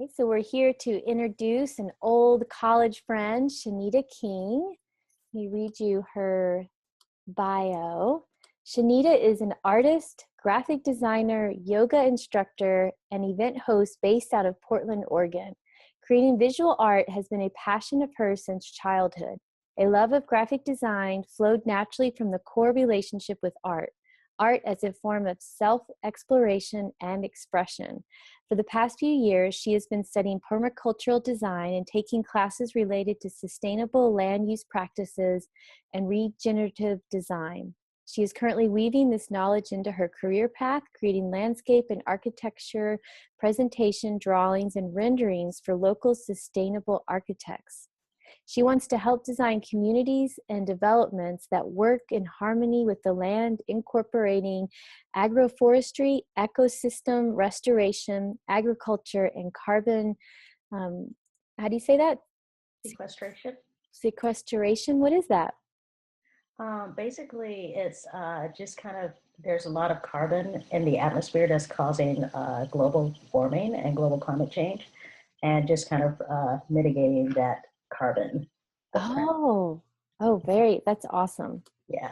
Okay, so we're here to introduce an old college friend, Shanita King. Let me read you her bio. Shanita is an artist, graphic designer, yoga instructor, and event host based out of Portland, Oregon. Creating visual art has been a passion of hers since childhood. A love of graphic design flowed naturally from the core relationship with art as a form of self-exploration and expression. For the past few years, she has been studying permacultural design and taking classes related to sustainable land use practices and regenerative design. She is currently weaving this knowledge into her career path, creating landscape and architecture, presentation, drawings, and renderings for local sustainable architects. She wants to help design communities and developments that work in harmony with the land, incorporating agroforestry, ecosystem restoration, agriculture, and carbon, how do you say that? Sequestration. Sequestration, what is that? Basically, it's just kind of, there's a lot of carbon in the atmosphere that's causing global warming and global climate change, and just kind of mitigating that carbon footprint. That's awesome. Yeah.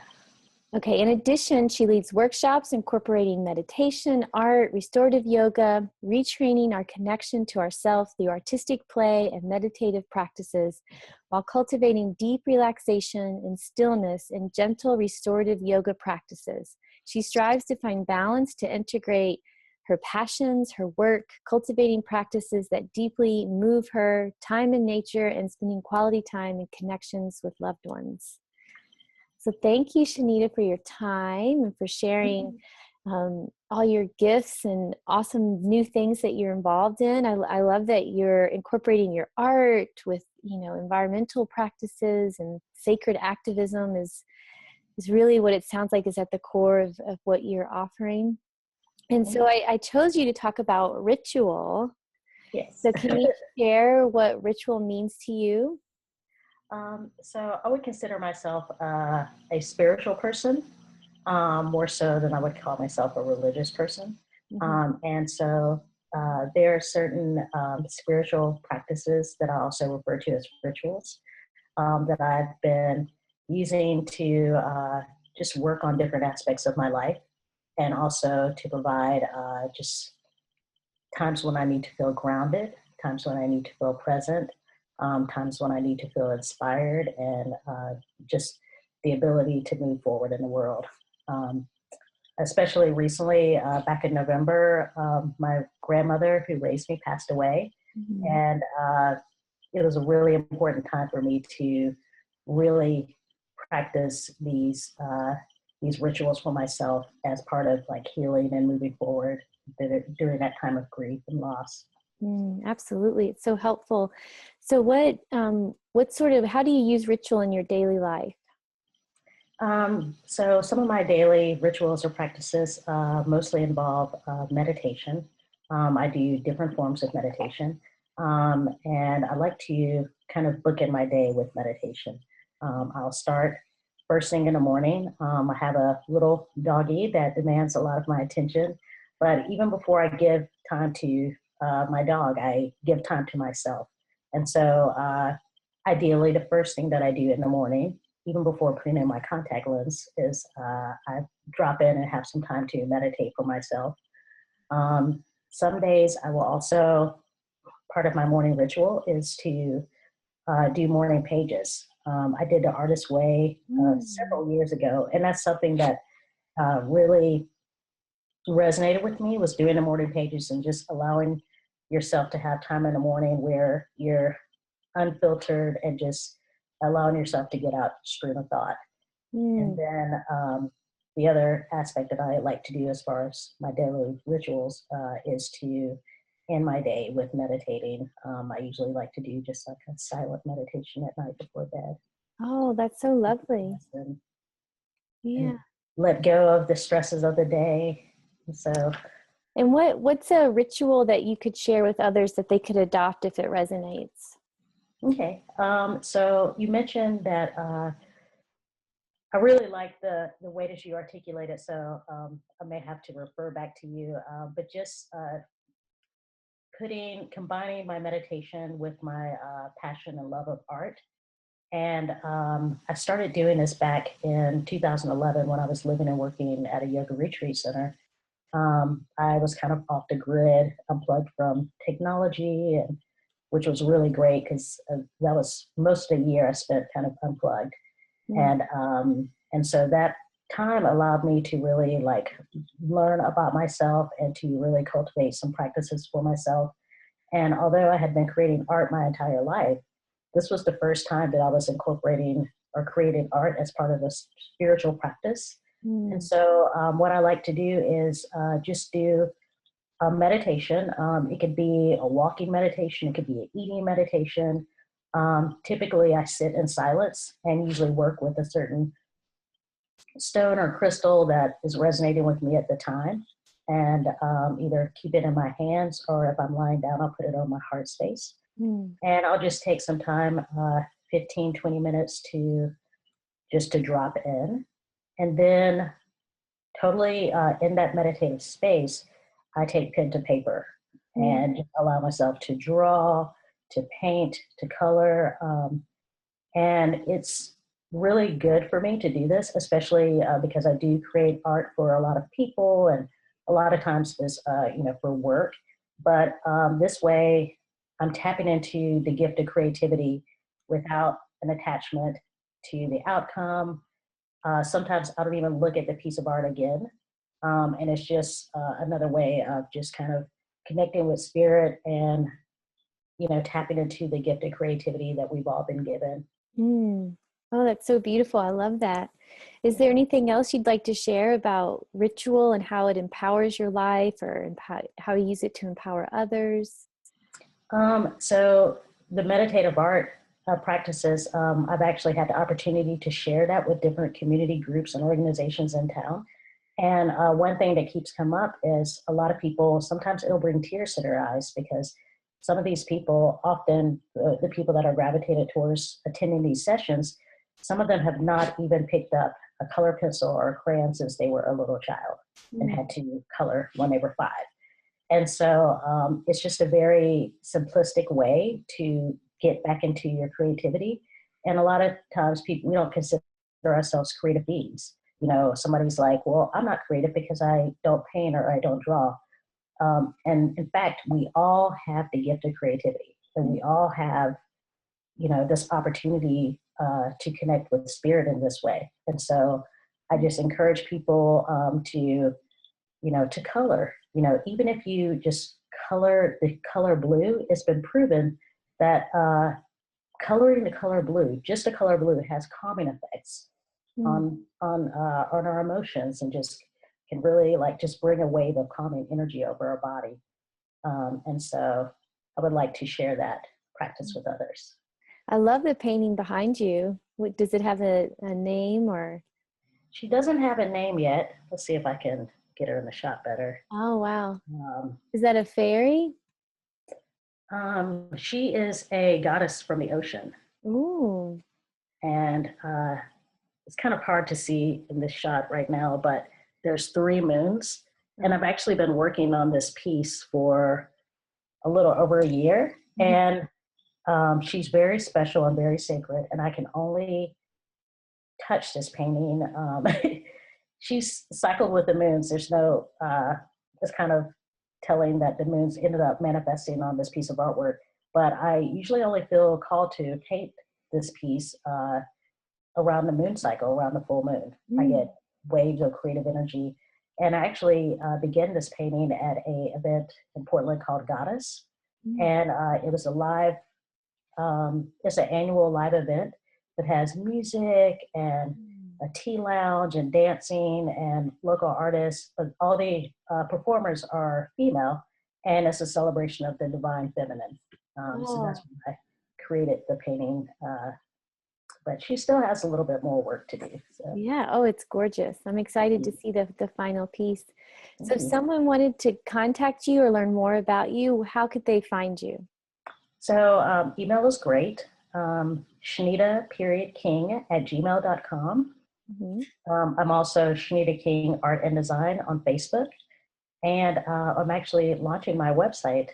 Okay, in addition, she leads workshops incorporating meditation, art, restorative yoga, retraining our connection to ourself through artistic play and meditative practices, while cultivating deep relaxation and stillness in gentle restorative yoga practices. She strives to find balance to integrate her passions, her work, cultivating practices that deeply move her, time in nature, and spending quality time in connections with loved ones. So thank you, Shanita, for your time and for sharing all your gifts and awesome new things that you're involved in. I love that you're incorporating your art with, environmental practices, and sacred activism is really what it sounds like is at the core of what you're offering. And so I chose you to talk about ritual. Yes. So can you share what ritual means to you? So I would consider myself a spiritual person, more so than I would call myself a religious person. And so there are certain spiritual practices that I also refer to as rituals that I've been using to just work on different aspects of my life, and also to provide just times when I need to feel grounded, times when I need to feel present, times when I need to feel inspired, and just the ability to move forward in the world. Especially recently, back in November, my grandmother who raised me passed away. And it was a really important time for me to really practice these rituals for myself as part of like healing and moving forward during that time of grief and loss. Absolutely. It's so helpful. So how do you use ritual in your daily life? So some of my daily rituals or practices mostly involve meditation. I do different forms of meditation. And I like to kind of bookend my day with meditation. I'll start first thing in the morning. I have a little doggie that demands a lot of my attention. But even before I give time to my dog, I give time to myself. And so ideally, the first thing that I do in the morning, even before putting in my contact lens, is I drop in and have some time to meditate for myself. Some days I will also, part of my morning ritual is to do morning pages. I did the Artist Way several years ago, and that's something that really resonated with me, was doing the morning pages and just allowing yourself to have time in the morning where you're unfiltered and just allowing yourself to get out stream of thought. And then the other aspect that I like to do as far as my daily rituals is to end my day with meditating. I usually like to do just like a silent meditation at night before bed. Oh, that's so lovely. And let go of the stresses of the day. And what's a ritual that you could share with others that they could adopt if it resonates? Okay. So you mentioned that I really like the way that you articulate it, so I may have to refer back to you, but just combining my meditation with my passion and love of art. And I started doing this back in 2011 when I was living and working at a yoga retreat center. I was kind of off the grid, unplugged from technology, and which was really great because that was most of the year I spent kind of unplugged. Mm. And so that time allowed me to really like learn about myself and to really cultivate some practices for myself. And although I had been creating art my entire life, this was the first time that I was incorporating or creating art as part of a spiritual practice. And Mm. so what I like to do is just do a meditation. It could be a walking meditation. It could be an eating meditation. Typically, I sit in silence and usually work with a certain stone or crystal that is resonating with me at the time. And either keep it in my hands, or if I'm lying down, I'll put it on my heart space. Mm. And I'll just take some time, 15, 20 minutes to just to drop in. And then totally in that meditative space, I take pen to paper Mm. and just allow myself to draw, to paint, to color. And it's really good for me to do this, especially because I do create art for a lot of people, and a lot of times this, for work. But this way, I'm tapping into the gift of creativity without an attachment to the outcome. Sometimes I don't even look at the piece of art again. And it's just another way of just kind of connecting with spirit and, tapping into the gift of creativity that we've all been given. Mm. Oh, that's so beautiful. I love that. Is there anything else you'd like to share about ritual and how it empowers your life, or how you use it to empower others? So the meditative art practices, I've actually had the opportunity to share that with different community groups and organizations in town. And one thing that keeps come up is a lot of people, sometimes it'll bring tears to their eyes, because some of these people, often the people that are gravitated towards attending these sessions, some of them have not even picked up a color pencil or a crayon since they were a little child and Mm. had to color when they were 5. And so it's just a very simplistic way to get back into your creativity. And a lot of times we don't consider ourselves creative beings. Somebody's like, well, I'm not creative because I don't paint or I don't draw. And in fact, we all have the gift of creativity, and we all have, this opportunity to connect with spirit in this way. And so I just encourage people to color. Even if you just color the color blue, it's been proven that coloring the color blue, just the color blue, has calming effects Mm. on our emotions, and just can really like just bring a wave of calming energy over our body. And so I would like to share that practice with others. I love the painting behind you. Does it have a name, or? She doesn't have a name yet. Let's see if I can get her in the shot better. Oh, wow. Um, Is that a fairy? she is a goddess from the ocean. Ooh. And it's kind of hard to see in this shot right now, but there's 3 moons. And I've actually been working on this piece for a little over a year. And she's very special and very sacred. And I can only touch this painting. She's cycled with the moons. There's no, it's kind of telling that the moons ended up manifesting on this piece of artwork. But I usually only feel called to paint this piece around the moon cycle, around the full moon. I get waves of creative energy. And I actually began this painting at an event in Portland called Goddess. And it was a live, it's an annual live event that has music and a tea lounge and dancing and local artists. But all the performers are female, and it's a celebration of the divine feminine. So that's why I created the painting. But she still has a little bit more work to do. So. Yeah. Oh, it's gorgeous. I'm excited to see the final piece. So if You. someone wanted to contact you or learn more about you, how could they find you? So email is great. Shanita.King@gmail.com. I'm also Shanita King Art and Design on Facebook. And I'm actually launching my website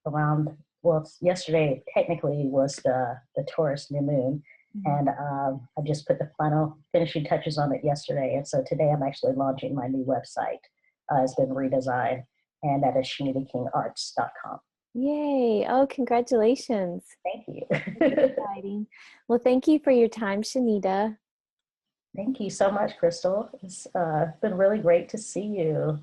around, well, yesterday technically was the Taurus new moon. And I just put the final finishing touches on it yesterday. And so today I'm actually launching my new website. It's been redesigned, and that is shanitakingarts.com. Yay. Oh, congratulations. Thank you. Exciting. Well, thank you for your time, Shanita. Thank you so much, Crystal. It's been really great to see you.